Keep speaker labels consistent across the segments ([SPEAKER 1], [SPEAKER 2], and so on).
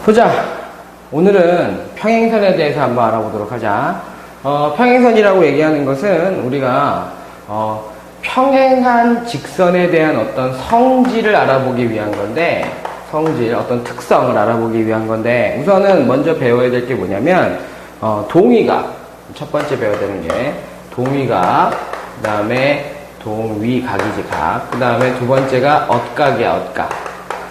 [SPEAKER 1] 보자. 오늘은 평행선에 대해서 한번 알아보도록 하자. 평행선이라고 얘기하는 것은 우리가 평행한 직선에 대한 어떤 성질을 알아보기 위한 건데, 성질, 어떤 특성을 알아보기 위한 건데, 우선은 먼저 배워야 될 게 뭐냐면 동위각. 첫 번째 배워야 되는 게 동위각, 그 다음에 동위각이지, 각. 그 다음에 두 번째가 엇각이야, 엇각.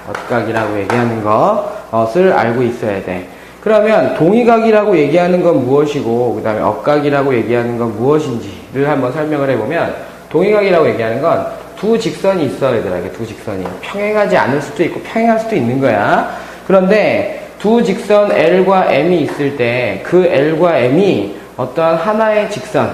[SPEAKER 1] 엇각이라고 얘기하는 것을 알고 있어야 돼. 그러면 동위각이라고 얘기하는 건 무엇이고, 그 다음에 엇각이라고 얘기하는 건 무엇인지를 한번 설명을 해보면, 동위각이라고 얘기하는 건 두 직선이 있어, 얘들아. 이게 두 직선이 평행하지 않을 수도 있고 평행할 수도 있는 거야. 그런데 두 직선 L과 M이 있을 때 그 L과 M이 어떠한 하나의 직선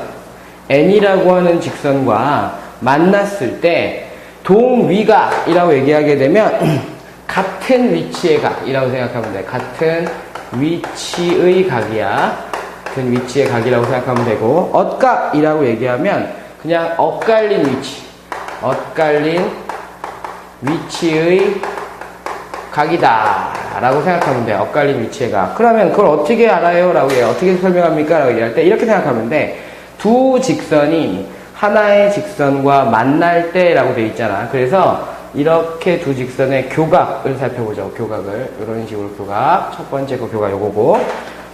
[SPEAKER 1] N이라고 하는 직선과 만났을 때 동위각이라고 얘기하게 되면 같은 위치의 각이라고 생각하면 돼. 같은 위치의 각이야. 같은 위치의 각이라고 생각하면 되고, 엇각이라고 얘기하면 그냥 엇갈린 위치, 엇갈린 위치의 각이다 라고 생각하면 돼. 엇갈린 위치의 각. 그러면 그걸 어떻게 알아요? 라고 해요. 어떻게 설명합니까? 라고 얘기할 때 이렇게 생각하면 돼. 두 직선이 하나의 직선과 만날 때 라고 돼 있잖아. 그래서 이렇게 두 직선의 교각을 살펴보죠. 교각을. 이런 식으로 교각. 첫 번째 거 교각 요거고,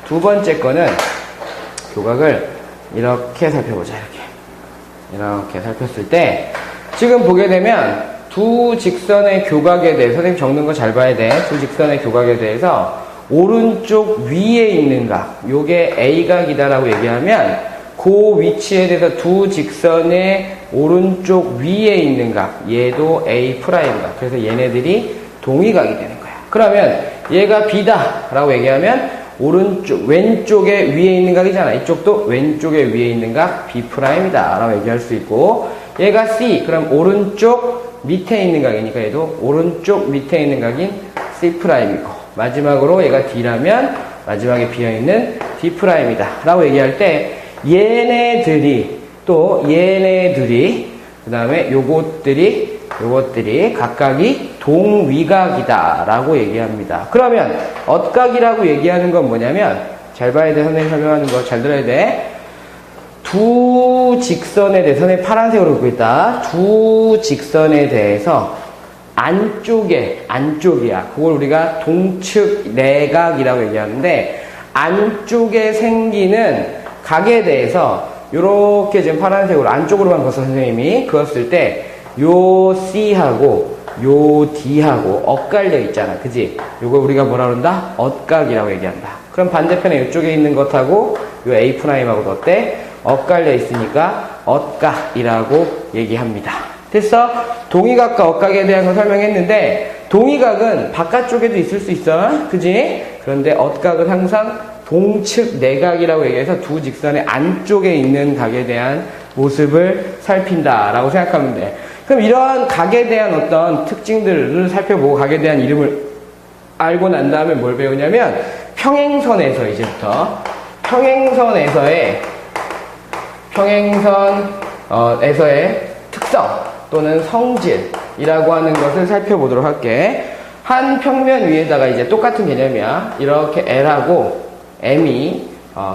[SPEAKER 1] 두 번째 거는 교각을 이렇게 살펴보자. 이렇게 살폈을 때 지금 보게 되면 두 직선의 교각에 대해서, 선생님 적는 거 잘 봐야 돼. 두 직선의 교각에 대해서 오른쪽 위에 있는 각, 요게 A각이다라고 얘기하면 그 위치에 대해서 두 직선의 오른쪽 위에 있는 각, 얘도 A'각. 그래서 얘네들이 동위각이 되는 거야. 그러면 얘가 B다라고 얘기하면 오른쪽, 왼쪽에 위에 있는 각이잖아. 이쪽도 왼쪽에 위에 있는 각 B'이다 라고 얘기할 수 있고, 얘가 C, 그럼 오른쪽 밑에 있는 각이니까 얘도 오른쪽 밑에 있는 각인 C'이고, 마지막으로 얘가 D라면 마지막에 비어있는 D'이다 라고 얘기할 때 얘네들이 그 다음에 요것들이 각각이 동위각이다 라고 얘기합니다. 그러면 엇각이라고 얘기하는 건 뭐냐면, 잘 봐야 돼. 선생님 설명하는 거 잘 들어야 돼. 두 직선에 대해서, 선생님 파란색으로 긋고 있다. 두 직선에 대해서 안쪽이야. 그걸 우리가 동측 내각이라고 얘기하는데, 안쪽에 생기는 각에 대해서 요렇게 지금 파란색으로 안쪽으로만 그었어. 선생님이 그었을 때 요 C하고 요 D하고 엇갈려 있잖아. 그지? 요거 우리가 뭐라 그런다? 엇각이라고 얘기한다. 그럼 반대편에 이쪽에 있는 것하고 요 A'하고도 어때? 엇갈려 있으니까 엇각이라고 얘기합니다. 됐어? 동위각과 엇각에 대한 거 설명했는데, 동위각은 바깥쪽에도 있을 수 있어. 그지? 그런데 엇각은 항상 동측 내각이라고 얘기해서 두 직선의 안쪽에 있는 각에 대한 모습을 살핀다라고 생각하면 돼. 그럼 이러한 각에 대한 어떤 특징들을 살펴보고 각에 대한 이름을 알고 난 다음에 뭘 배우냐면, 평행선에서 이제부터 평행선에서의 특성 또는 성질이라고 하는 것을 살펴보도록 할게. 한 평면 위에다가 이제 똑같은 개념이야. 이렇게 L하고 M이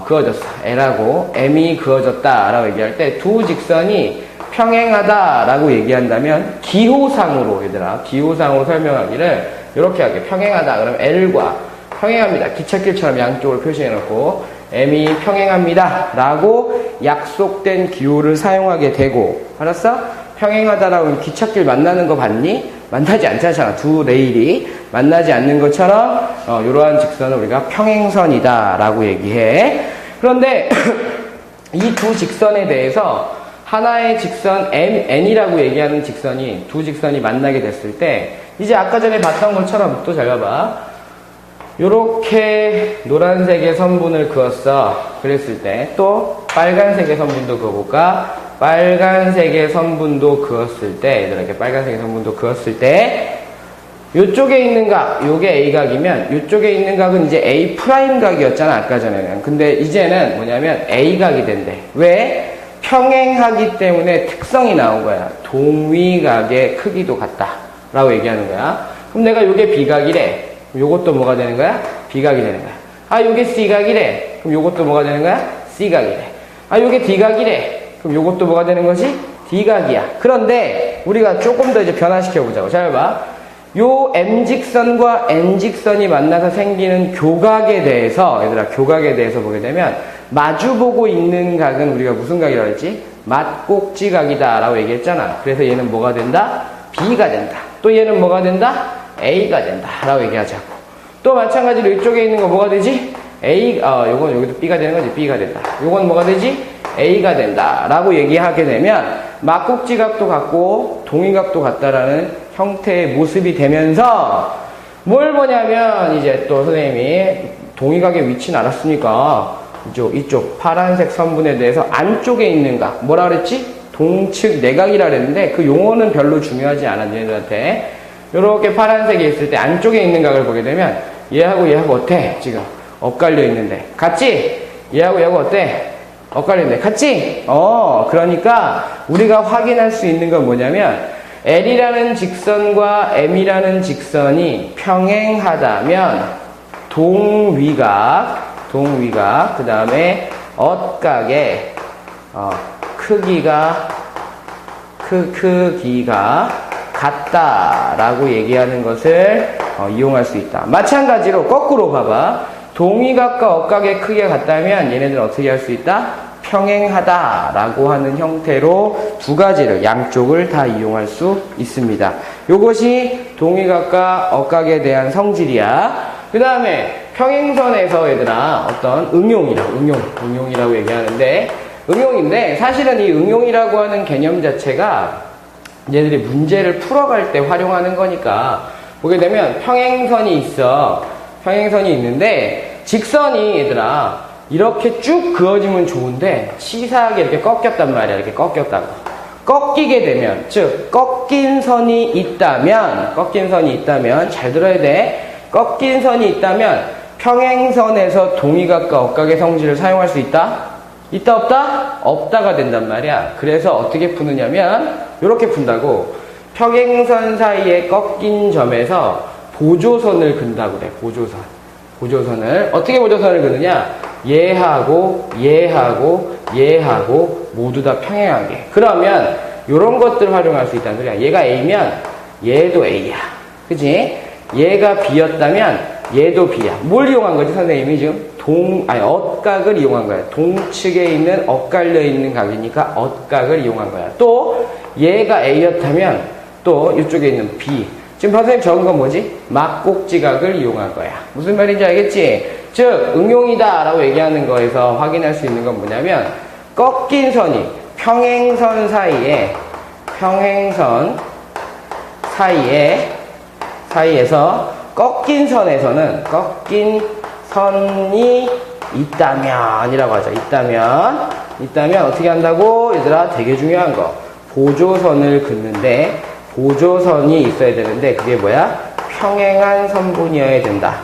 [SPEAKER 1] 그어졌어. L하고 M이 그어졌다라고 얘기할 때 두 직선이 평행하다라고 얘기한다면, 기호상으로 설명하기를 이렇게 할게. 평행하다 그러면 L과 평행합니다. 기찻길처럼 양쪽을 표시해놓고 M이 평행합니다 라고 약속된 기호를 사용하게 되고, 알았어? 평행하다라고 하면 기찻길 만나는 거 봤니? 만나지 않잖아. 두 레일이 만나지 않는 것처럼 이러한 직선을 우리가 평행선이다 라고 얘기해. 그런데 이 두 직선에 대해서 하나의 직선 N이라고 얘기하는 직선이, 두 직선이 만나게 됐을 때, 이제 아까 전에 봤던 것처럼 또 잘 봐봐. 요렇게 노란색의 선분을 그었어. 그랬을 때 또 빨간색의 선분도 그어볼까? 빨간색의 선분도 그었을 때, 얘들아, 이렇게 빨간색의 선분도 그었을 때, 요쪽에 있는 각, 요게 A각이면 요쪽에 있는 각은 이제 A'각이었잖아, 아까 전에는. 근데 이제는 뭐냐면 A각이 된대. 왜? 평행하기 때문에 특성이 나온 거야. 동위각의 크기도 같다 라고 얘기하는 거야. 그럼 내가 요게 B각이래. 요것도 뭐가 되는 거야? B각이 되는 거야. 아, 요게 C각이래. 그럼 요것도 뭐가 되는 거야? C각이래. 아, 요게 D각이래. 그럼 요것도 뭐가 되는 거지? D각이야. 그런데 우리가 조금 더 이제 변화시켜 보자고. 잘 봐. 요 M직선과 N직선이 만나서 생기는 교각에 대해서, 얘들아, 교각에 대해서 보게 되면 마주보고 있는 각은 우리가 무슨 각이라고 했지? 맞꼭지각이다 라고 얘기했잖아. 그래서 얘는 뭐가 된다? B가 된다. 또 얘는 뭐가 된다? A가 된다 라고 얘기하자고. 또 마찬가지로 이쪽에 있는 거 뭐가 되지? 요건 여기도 B가 되는 거지. B가 된다. 요건 뭐가 되지? A가 된다 라고 얘기하게 되면 맞꼭지각도 같고 동의각도 같다라는 형태의 모습이 되면서 뭘 보냐면 이제 또 선생님이 동의각의 위치는 알았으니까 이쪽 파란색 선분에 대해서 안쪽에 있는 각 뭐라 그랬지? 동측 내각이라 그랬는데 그 용어는 별로 중요하지 않아 얘들한테. 이렇게 파란색에 있을 때 안쪽에 있는 각을 보게 되면 얘하고 어때? 지금 엇갈려 있는데 같지? 얘하고 어때? 엇갈려 있는데 같지? 그러니까 우리가 확인할 수 있는 건 뭐냐면 L이라는 직선과 M이라는 직선이 평행하다면 동위각 그 다음에 엇각의 크기가 같다라고 얘기하는 것을 이용할 수 있다. 마찬가지로 거꾸로 봐봐. 동위각과 엇각의 크기가 같다면 얘네들은 어떻게 할 수 있다? 평행하다라고 하는 형태로 두 가지를 양쪽을 다 이용할 수 있습니다. 이것이 동위각과 엇각에 대한 성질이야. 그 다음에 평행선에서 얘들아 어떤 응용이라고 얘기하는데 응용인데 사실은 이 응용이라고 하는 개념 자체가 얘들이 문제를 풀어갈 때 활용하는 거니까 보게 되면 평행선이 있는데 직선이 얘들아 이렇게 쭉 그어지면 좋은데 치사하게 이렇게 꺾였단 말이야. 이렇게 꺾였다고. 꺾이게 되면 즉 꺾인 선이 있다면 잘 들어야 돼. 꺾인 선이 있다면 평행선에서 동위각과 엇각의 성질을 사용할 수 있다? 있다 없다? 없다가 된단 말이야. 그래서 어떻게 푸느냐면 이렇게 푼다고. 평행선 사이에 꺾인 점에서 보조선을 그린다고 그래. 보조선을 어떻게 보조선을 그느냐? 얘하고 모두 다 평행하게. 그러면 이런 것들을 활용할 수 있다는 소리야. 얘가 A면 얘도 A야. 그치? 얘가 B였다면 얘도 B야. 뭘 이용한 거지 선생님이 지금? 엇각을 이용한 거야. 동측에 있는 엇갈려 있는 각이니까 엇각을 이용한 거야. 또 얘가 A였다면 또 이쪽에 있는 B. 지금 선생님 적은 건 뭐지? 맞꼭지각을 이용한 거야. 무슨 말인지 알겠지? 즉 응용이다 라고 얘기하는 거에서 확인할 수 있는 건 뭐냐면 꺾인 선이 평행선 사이에서 꺾인 선이 있다면 이라고 하죠. 있다면 어떻게 한다고? 얘들아 되게 중요한 거. 보조선을 긋는데 보조선이 있어야 되는데 그게 뭐야? 평행한 선분이어야 된다.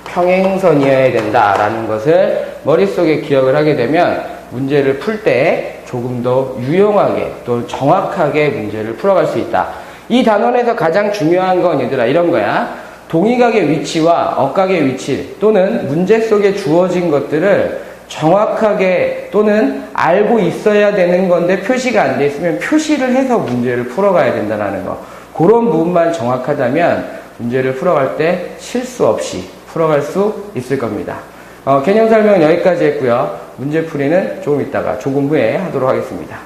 [SPEAKER 1] 평행선이어야 된다라는 것을 머릿속에 기억을 하게 되면 문제를 풀 때 조금 더 유용하게 또 정확하게 문제를 풀어갈 수 있다. 이 단원에서 가장 중요한 건 얘들아 이런 거야. 동위각의 위치와 엇각의 위치 또는 문제 속에 주어진 것들을 정확하게 또는 알고 있어야 되는 건데 표시가 안 돼 있으면 표시를 해서 문제를 풀어가야 된다는 거. 그런 부분만 정확하다면 문제를 풀어갈 때 실수 없이 풀어갈 수 있을 겁니다. 개념 설명은 여기까지 했고요. 문제풀이는 조금 후에 하도록 하겠습니다.